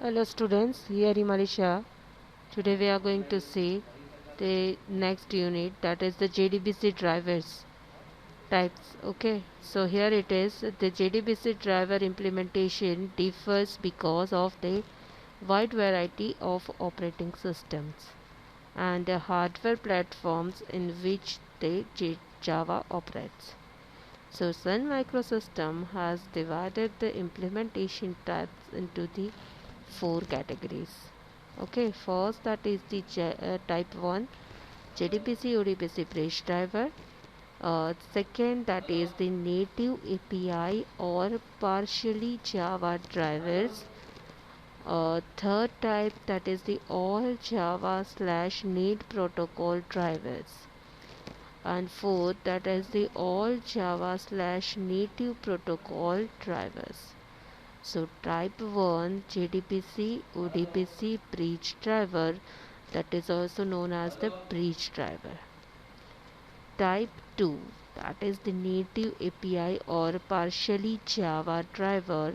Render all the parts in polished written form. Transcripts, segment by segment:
Hello students, here Imalisha. Today we are going to see the next unit, that is the JDBC drivers types. Okay, so here it is. The JDBC driver implementation differs because of the wide variety of operating systems and the hardware platforms in which the Java operates. So Sun Microsystem has divided the implementation types into the four categories. Okay, first that is the type 1 JDBC ODBC bridge driver. Second, that is the native API or partially Java drivers. Third type, that is the all Java / need protocol drivers. And fourth, that is the all Java / native protocol drivers. So type 1 JDBC ODBC bridge driver, that is also known as the bridge driver. Type 2, that is the native API or partially Java driver,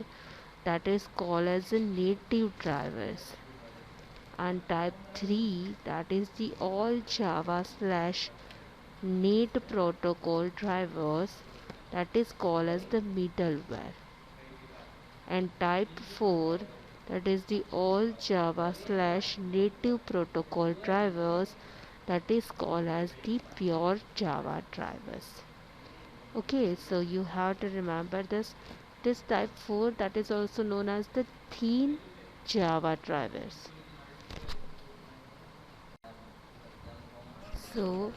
that is called as the native drivers. And type 3, that is the all Java / need protocol drivers, that is called as the middleware. And type 4, that is the all Java / native protocol drivers, that is called as the pure Java drivers. Okay, so you have to remember this type 4, that is also known as the thin Java drivers. So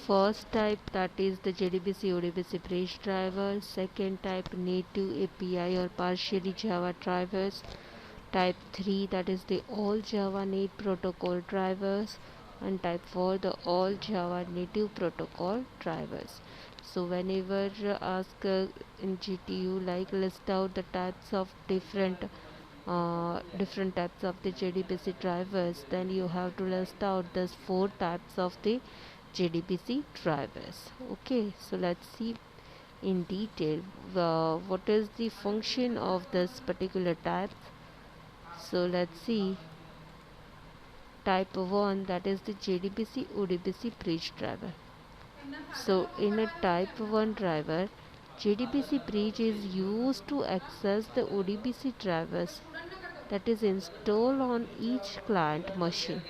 first type, that is the JDBC ODBC bridge driver. Second type, native API or partially Java drivers. Type 3, that is the all Java need protocol drivers. And type 4, the all Java native protocol drivers. So whenever ask in GTU, like list out the types of different types of the JDBC drivers, then you have to list out these four types of the JDBC drivers. Okay, so let's see in detail what is the function of this particular type. So let's see type 1, that is the JDBC ODBC bridge driver. So in a type 1 driver, JDBC bridge is used to access the ODBC drivers that is installed on each client machine.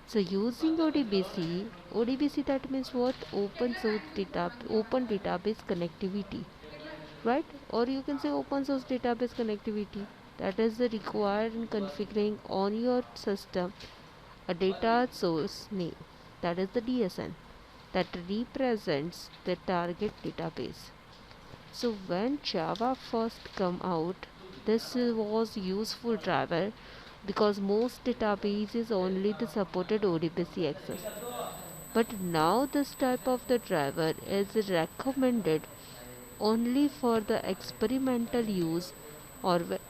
So using ODBC, that means what? Open database connectivity, right? Or you can say open source database connectivity. That is the required in configuring on your system a data source name, that is the DSN, that represents the target database. So when Java first come out, this was useful driver because most databases only the supported ODBC access. But now this type of the driver is recommended only for the experimental use or when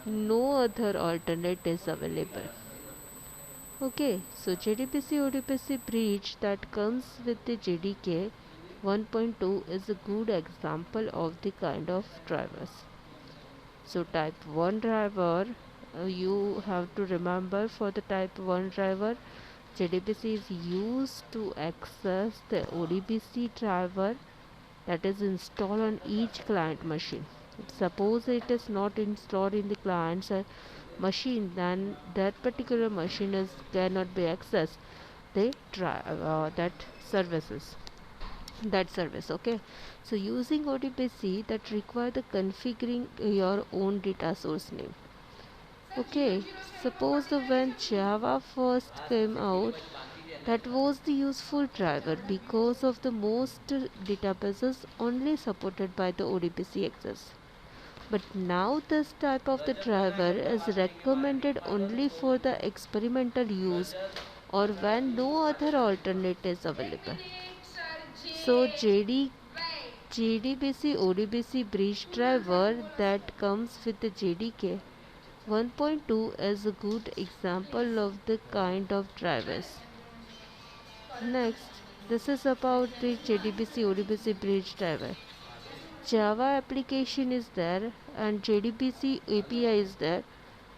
no other alternate is available. Okay, so JDBC ODBC bridge that comes with the JDK 1.2 is a good example of the kind of drivers. So type 1 driver, you have to remember for the type 1 driver, JDBC is used to access the ODBC driver that is installed on each client machine. Suppose it is not installed in the client's machine, then that particular machine cannot be accessed the that services that service. Okay, so using ODBC that require the configuring your own data source name. Okay, suppose when Java first came out, that was the useful driver because of the most databases only supported by the ODBC access. But now this type of the driver is recommended only for the experimental use or when no other alternate is available. So JDBC ODBC bridge driver that comes with the JDK 1.2 is a good example of the kind of drivers. Next, this is about the JDBC ODBC bridge driver. Java application is there and JDBC API is there,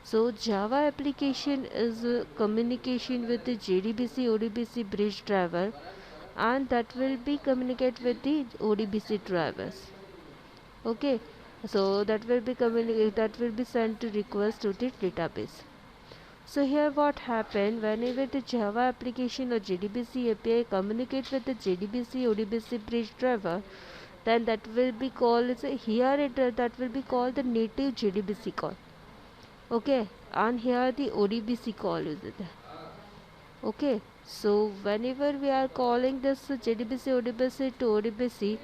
So Java application is communication with the JDBC ODBC bridge driver, and that will be communicate with the ODBC drivers. Okay, so that will be sent to request to the database. So here what happened, whenever the Java application or JDBC API communicate with the JDBC ODBC bridge driver, then that will be called that will be called the native JDBC call. Okay, and here the ODBC call is there. Okay, so whenever we are calling this JDBC ODBC to ODBC,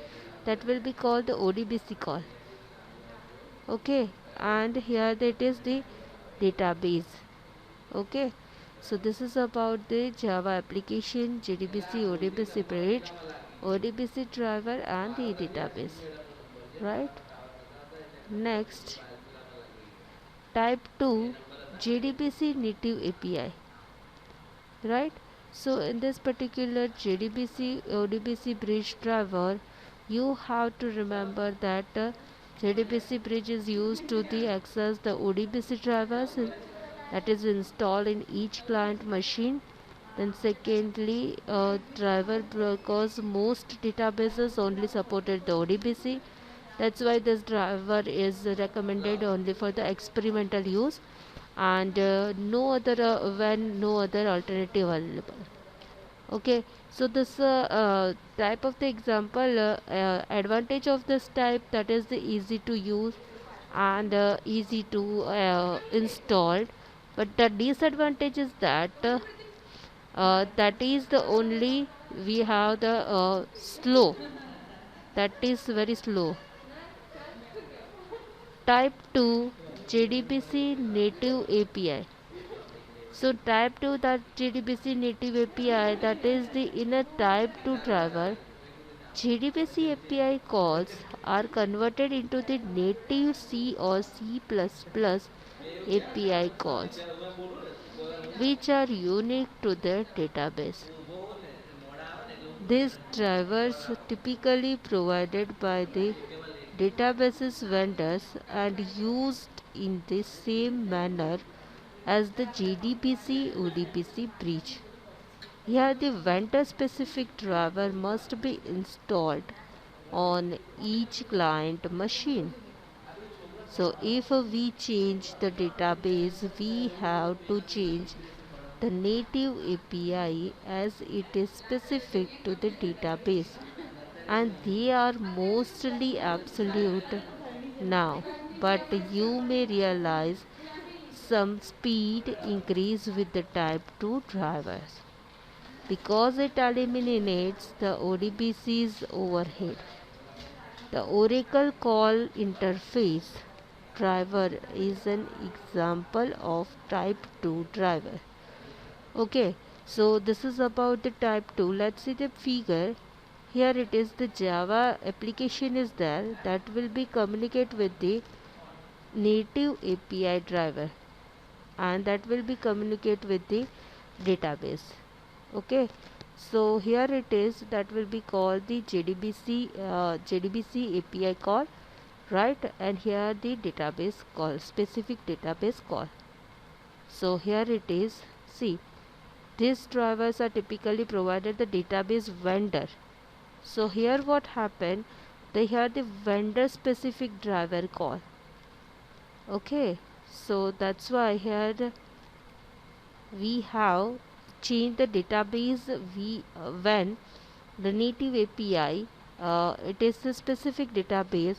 that will be called the ODBC call. Okay, and here that is the database. Okay, so this is about the Java application, JDBC ODBC bridge, ODBC driver, and the database, right? Next, type 2 JDBC native API, right? So in this particular JDBC ODBC bridge driver, you have to remember that JDBC bridge is used to access the ODBC drivers that is installed in each client machine. Then secondly, driver, because most databases only supported the ODBC, that's why this driver is recommended only for the experimental use, and when no other alternative available. Okay, so this type of the example, advantage of this type, that is the easy to use and easy to install, but the disadvantage is that that is the only we have the slow, that is very slow. Type 2 JDBC native API. So type 2 that JDBC native API, that is the inner type 2 driver. JDBC API calls are converted into the native C or C++ API calls, which are unique to the database. These drivers typically provided by the databases vendors and used in the same manner as the JDBC ODBC bridge. Here the vendor specific driver must be installed on each client machine. So if we change the database, we have to change the native API as it is specific to the database, and they are mostly absolute now, but you may realize some speed increase with the type 2 drivers because it eliminates the ODBC's overhead. The Oracle call interface driver is an example of type 2 driver. Okay, so this is about the type 2. Let's see the figure. Here it is, the Java application is there that will be communicate with the native API driver, and that will be communicate with the database. Okay, so here it is, that will be called the JDBC API call, right? And here the database call, specific database call. So here it is, see, these drivers are typically provided the database vendor. So here what happened, they have the vendor specific driver call. Okay, so that's why here we have changed the database when the native API, it is a specific database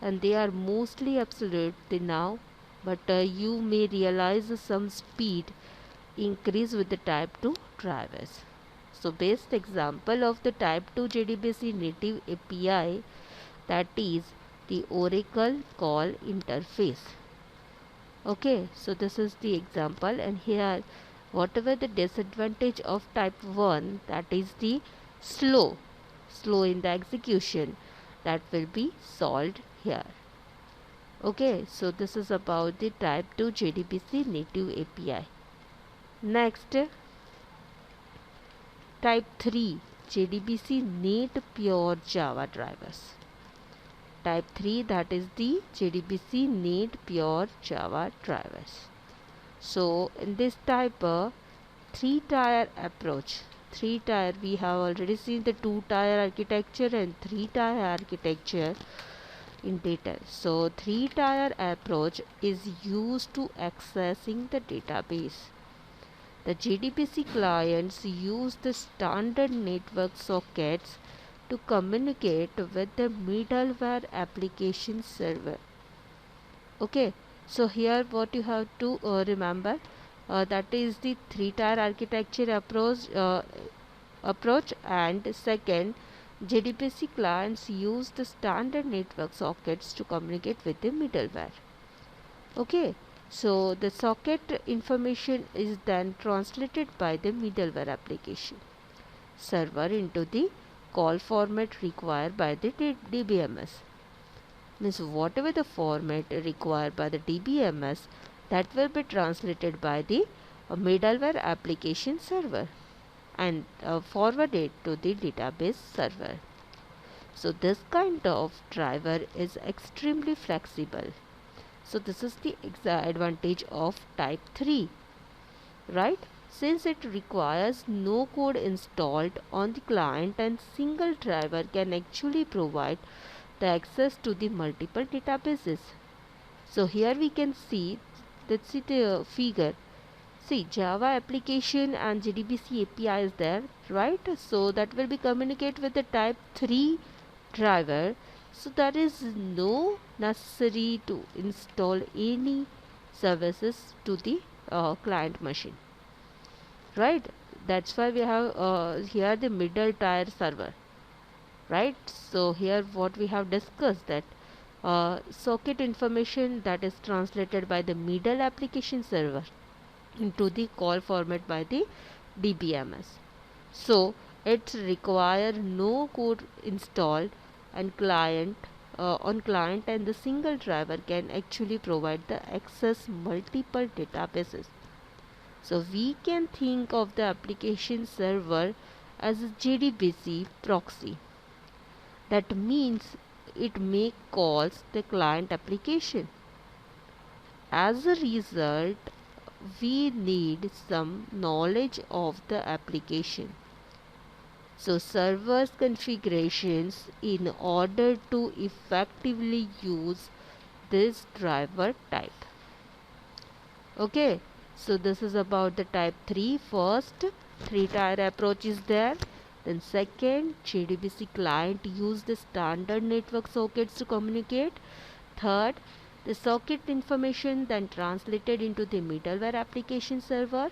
and they are mostly absolute now, but you may realize some speed increase with the type 2 drivers. So best example of the type 2 JDBC native API, that is the Oracle call interface. Okay, so this is the example, and here whatever the disadvantage of type 1, that is the slow in the execution, that will be solved here. Okay, so this is about the type 2 JDBC native API. Next, type 3 JDBC NATE pure Java drivers. Type 3, that is the JDBC NATE pure Java drivers. So in this type three-tier approach, three-tier, we have already seen the two-tier architecture and three-tier architecture in data. So three-tier approach is used to accessing the database. The JDBC clients use the standard network sockets to communicate with the middleware application server. Okay, so here what you have to remember, that is the three-tier architecture approach, and second, JDBC clients use the standard network sockets to communicate with the middleware. Okay, so the socket information is then translated by the middleware application server into the call format required by the DBMS. Means whatever the format required by the DBMS, that will be translated by the middleware application server and forwarded to the database server. So this kind of driver is extremely flexible. So this is the advantage of type 3, right? Since it requires no code installed on the client, and single driver can actually provide the access to the multiple databases. So here we can see, let's see the figure. See, Java application and JDBC API is there, right? So that will be communicate with the type 3 driver. So there is no necessary to install any services to the client machine, right? That's why we have here the middle tier server, right? So here what we have discussed, that socket information that is translated by the middle application server into the call format by the DBMS. So it require no code installed and client on client, and the single driver can actually provide the access multiple databases. So we can think of the application server as a JDBC proxy. That means it make calls the client application. As a result, we need some knowledge of the application. So server's configurations in order to effectively use this driver type. Okay, so this is about the type 3. First, three-tier approach is there. Then second, JDBC client use the standard network sockets to communicate. Third, the socket information then translated into the middleware application server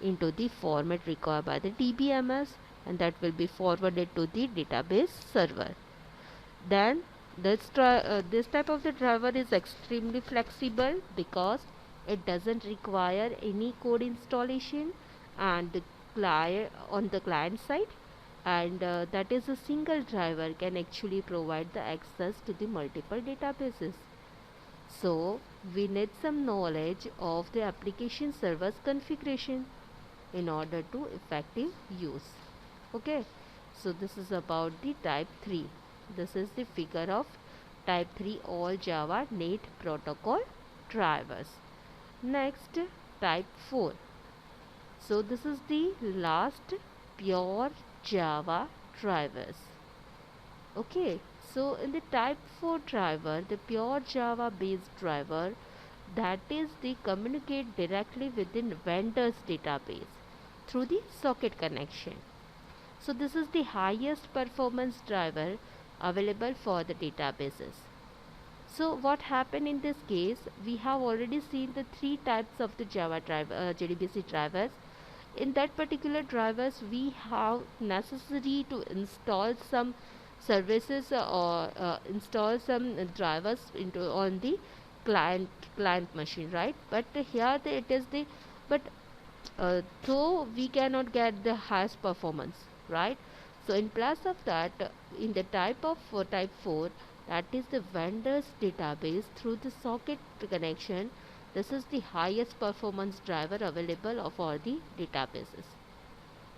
into the format required by the DBMS, and that will be forwarded to the database server. Then this type of the driver is extremely flexible because it doesn't require any code installation and the client on the client side, and that is a single driver can actually provide the access to the multiple databases. So we need some knowledge of the application server's configuration in order to effective use. Okay, so this is about the type 3. This is the figure of type 3 all Java NAT protocol drivers. Next, type 4. So this is the last pure Java drivers. Okay, so in the type 4 driver, the pure Java based driver, that is the communicate directly within vendor's database through the socket connection. So this is the highest performance driver available for the databases. So what happened in this case, we have already seen the three types of the Java driver, JDBC drivers. In that particular drivers, we have necessary to install some services or install some drivers into on the client machine, right? But here it is the, but though we cannot get the highest performance, right? So in place of that, in the type of type 4, that is the vendor's database through the socket connection, this is the highest performance driver available for the databases.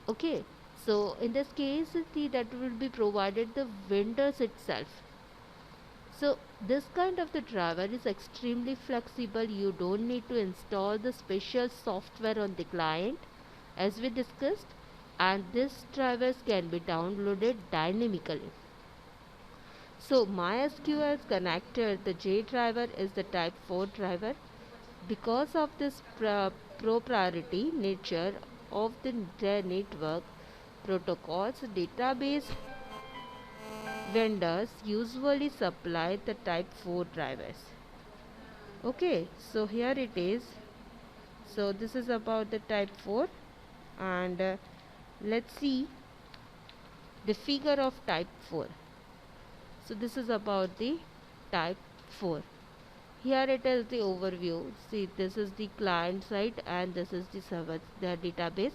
Okay, so in this case that will be provided the vendors itself. So this kind of the driver is extremely flexible. You don't need to install the special software on the client as we discussed, and these drivers can be downloaded dynamically. So MySQL connector, the J driver is the type 4 driver. Because of this proprietary nature of the network protocols, database vendors usually supply the type 4 drivers. Okay, so here it is. So this is about the type 4, and let's see the figure of type 4. So this is about the type 4. Here it is the overview. See, this is the client side and this is the server, the database.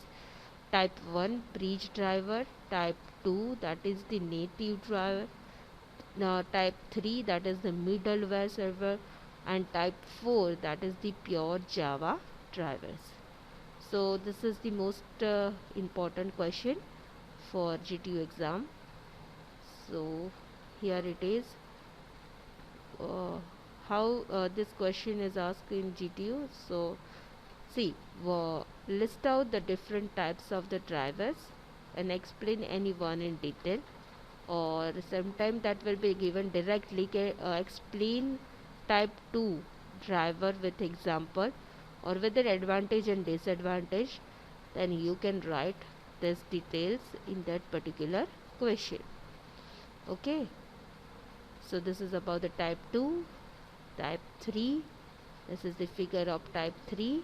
Type 1 bridge driver, type 2 that is the native driver, type 3 that is the middleware server, and type 4 that is the pure Java drivers. So this is the most important question for GTU exam. So here it is. How this question is asked in GTU. So see, list out the different types of the drivers and explain any one in detail, or sometime that will be given directly. Explain type 2 driver with example or with the advantage and disadvantage, then you can write these details in that particular question. Okay, so this is about the type 2, type 3, this is the figure of type 3,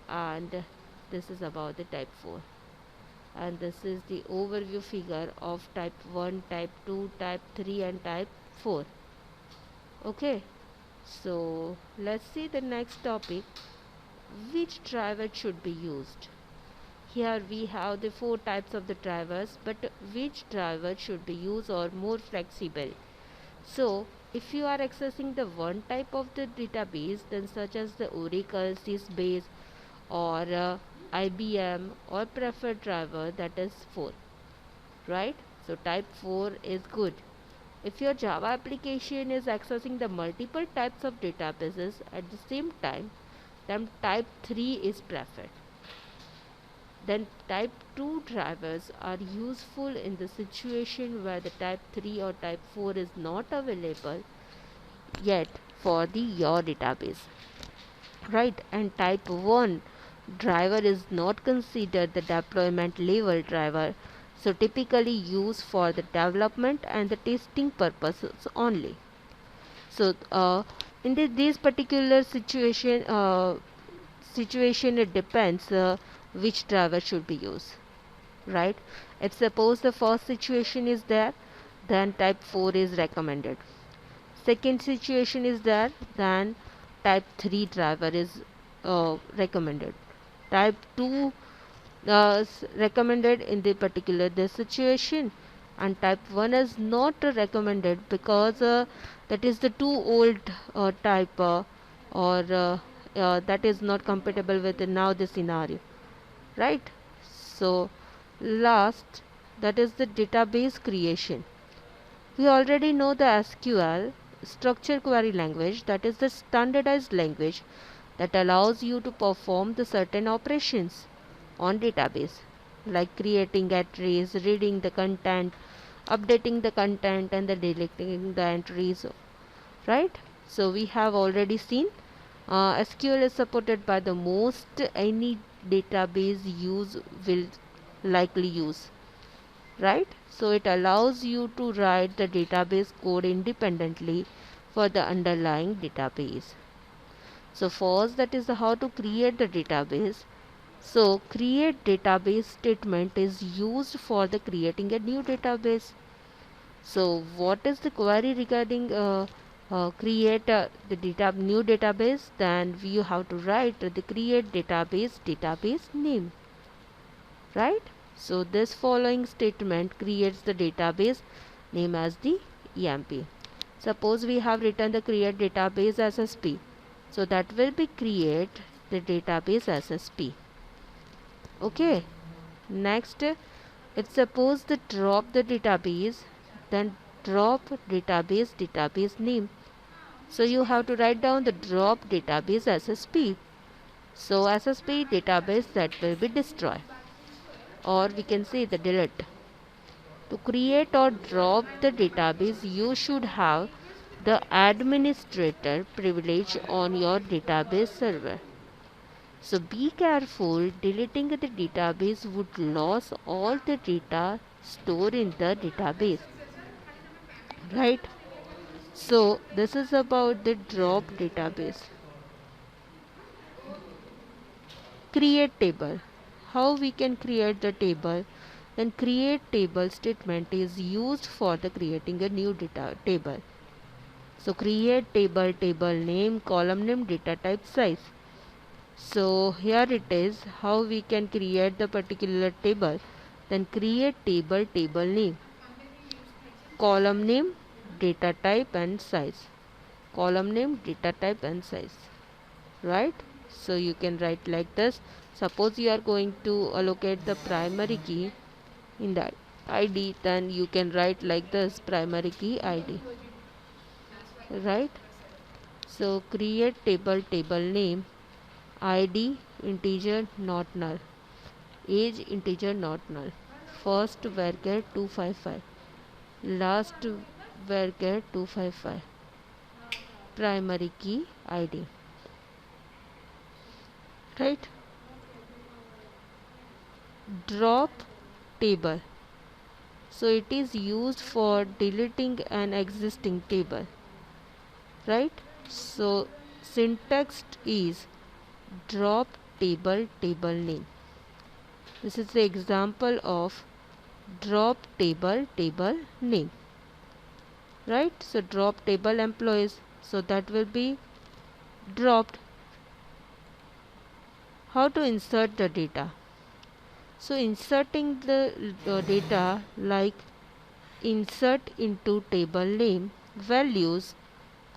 and this is about the type 4, and this is the overview figure of type 1, type 2, type 3 and type 4. Okay, so let's see the next topic, which driver should be used. Here we have the 4 types of the drivers, but which driver should be used or more flexible. So if you are accessing the one type of the database, then such as the Oracle, Sysbase or IBM or preferred driver, that is 4, right? So type 4 is good. If your Java application is accessing the multiple types of databases at the same time, then type 3 is preferred. Then type 2 drivers are useful in the situation where the type 3 or type 4 is not available yet for your database, right? And type 1 driver is not considered the deployment level driver, so typically used for the development and the testing purposes only. So in this particular situation, it depends which driver should be used, right? If suppose the first situation is there, then type 4 is recommended. Second situation is there, then type 3 driver is recommended. Type 2 recommended in the particular this situation, and type 1 is not recommended because that is the too old type or that is not compatible with now the scenario, right? So last, that is the database creation. We already know the SQL, structure query language, that is the standardized language that allows you to perform the certain operations on database, like creating entries, reading the content, updating the content and the deleting the entries, right? So we have already seen SQL is supported by the most any database use will likely use, right? So it allows you to write the database code independently for the underlying database. So first, that is how to create the database. So create database statement is used for the creating a new database. So what is the query regarding create the new database? Then you have to write the create database name, right? So this following statement creates the database name as the EMP. Suppose we have written the create database SSP, so that will be create the database SSP. Okay, next, if suppose the drop the database, then drop database name. So you have to write down the drop database SSP. So SSP database that will be destroyed, or we can say the delete. To create or drop the database, you should have the administrator privilege on your database server. So be careful, deleting the database would lose all the data stored in the database, right? So this is about the drop database. Create table. How we can create the table? Then create table statement is used for the creating a new data table. So create table, table name, column name, data type, size. So here it is how we can create the particular table. Then create table, table name, column name, data type and size. Column name, data type and size, right? So you can write like this. Suppose you are going to allocate the primary key in that id, then you can write like this, primary key id, right? So create table, table name, id integer not null, age integer not null, first varchar 255, last varchar 255, primary key id, right? Drop table. So it is used for deleting an existing table, right? So syntax is drop table, table name. This is the example of drop table, table name, right? So drop table employees, so that will be dropped. How to insert the data? So inserting the data, like insert into table name values,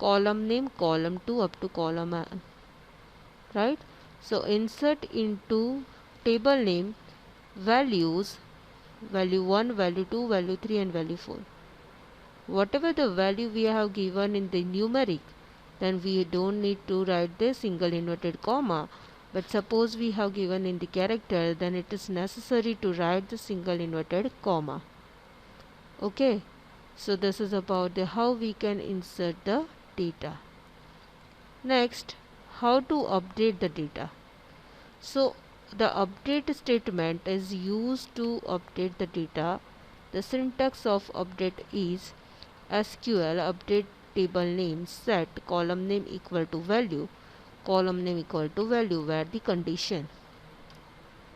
column name, column 2 up to column n, right? So insert into table name values, value 1, value 2, value 3 and value 4. Whatever the value we have given in the numeric, then we don't need to write the single inverted comma. But suppose we have given in the character, then it is necessary to write the single inverted comma. Okay, so this is about the how we can insert the data. Next, how to update the data. So the update statement is used to update the data. The syntax of update is SQL update table name set column name equal to value, column name equal to value where the condition,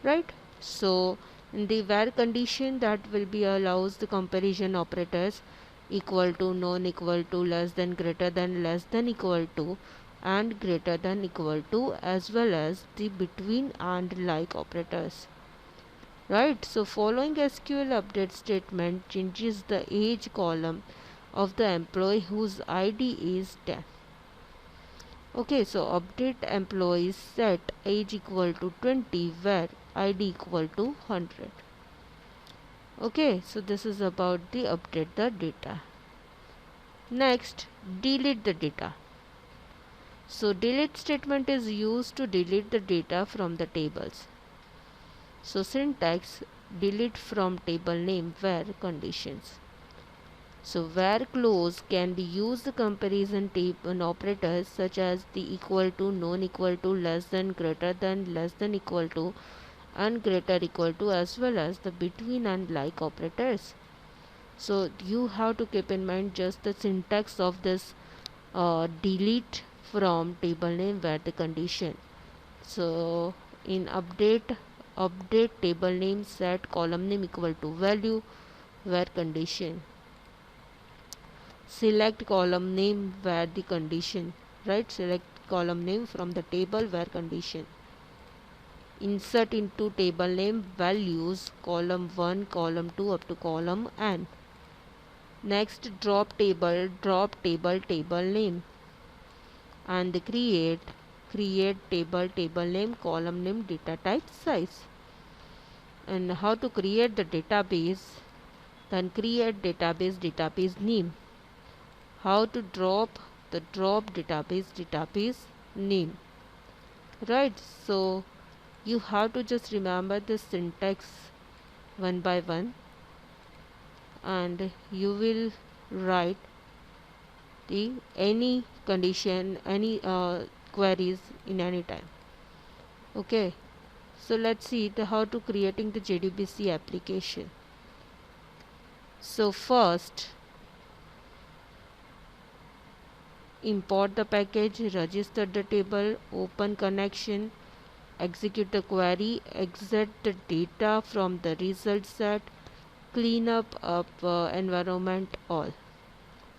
right? So in the where condition, that will be allows the comparison operators equal to, non equal to, less than, greater than, less than, equal to and greater than, equal to, as well as the between and like operators, right? So following SQL update statement changes the age column of the employee whose ID is 10. Okay, so update employees set age equal to 20 where ID equal to 100. Okay, so this is about the update the data. Next, delete the data. So delete statement is used to delete the data from the tables. So syntax delete from table name where conditions. So where clause can be used comparison table operators such as the equal to, non equal to, less than, greater than, less than, equal to and greater equal to, as well as the between and like operators. So you have to keep in mind just the syntax of this delete from table name where the condition. So in update table name set column name equal to value where condition, select column name where the condition, right? Select column name from the table where condition, insert into table name values column 1, column 2 up to column n. Next, drop table, table name and create table, table name, column name, data type, size. And how to create the database? Then create database name. How to drop the drop database name. Right, so you have to just remember the syntax one by one, and you will write the any condition, any queries in any time. Okay, so let's see the how to creating the JDBC application. So first, import the package, register the table, open connection, execute the query, exit the data from the result set, clean up environment all.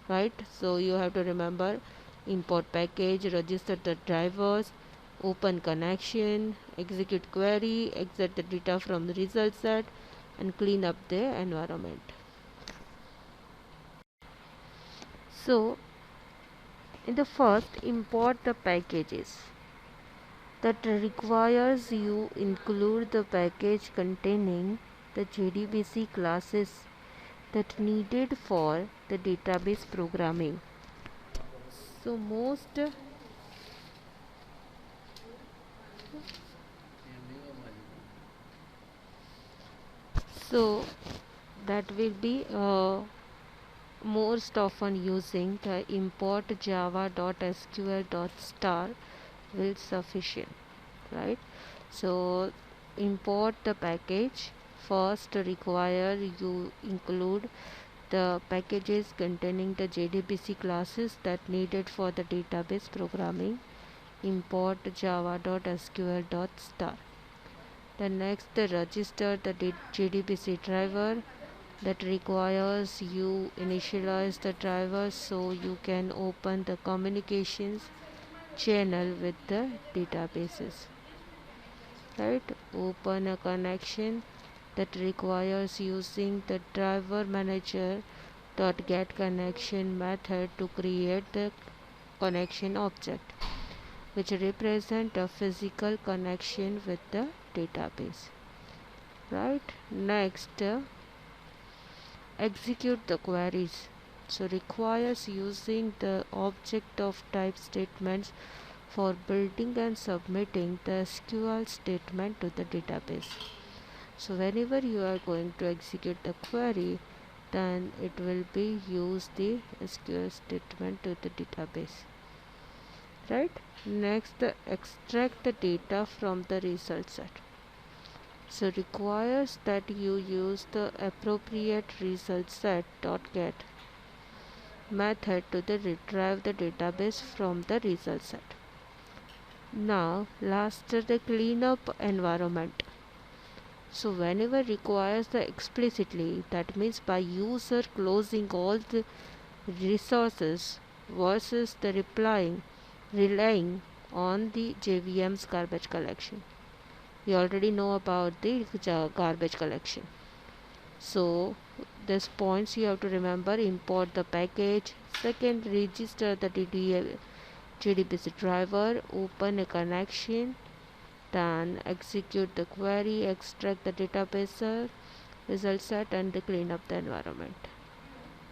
Right, so you have to remember import package, register the drivers, open connection, execute query, exit the data from the result set, and clean up the environment. So in the first, import the packages. That requires you include the package containing the JDBC classes that needed for the database programming. So so that will be most often using the import java.sql.star will sufficient, right? So import the package. First require you include the packages containing the JDBC classes that needed for the database programming. Import java.sql.star. Then next register the JDBC driver. That requires you initialize the driver so you can open the communications channel with the databases. Right, open a connection. That requires using the driver manager dot get connection method to create the connection object, which represent a physical connection with the database. Right, next execute the queries. So requires using the object of type statements for building and submitting the SQL statement to the database. So whenever you are going to execute the query, then it will be use the SQL statement to the database. Right? Next, extract the data from the result set. So requires that you use the appropriate result set dot get method to retrieve the database from the result set. Now last the cleanup environment. So whenever requires the explicitly, that means by user closing all the resources versus the relying on the JVM's garbage collection. We already know about the garbage collection. So these points you have to remember: import the package, second register the JDBC driver, open a connection, then execute the query, extract the database result set, and clean up the environment.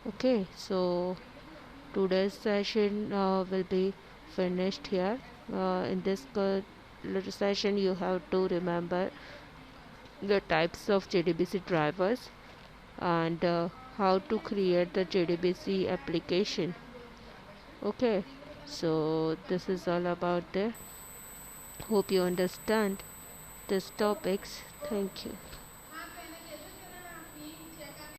Okay, so today's session will be finished here. In this little session you have to remember the types of JDBC drivers and how to create the JDBC application. Okay, so this is all about the hope you understand these topics. Thank you.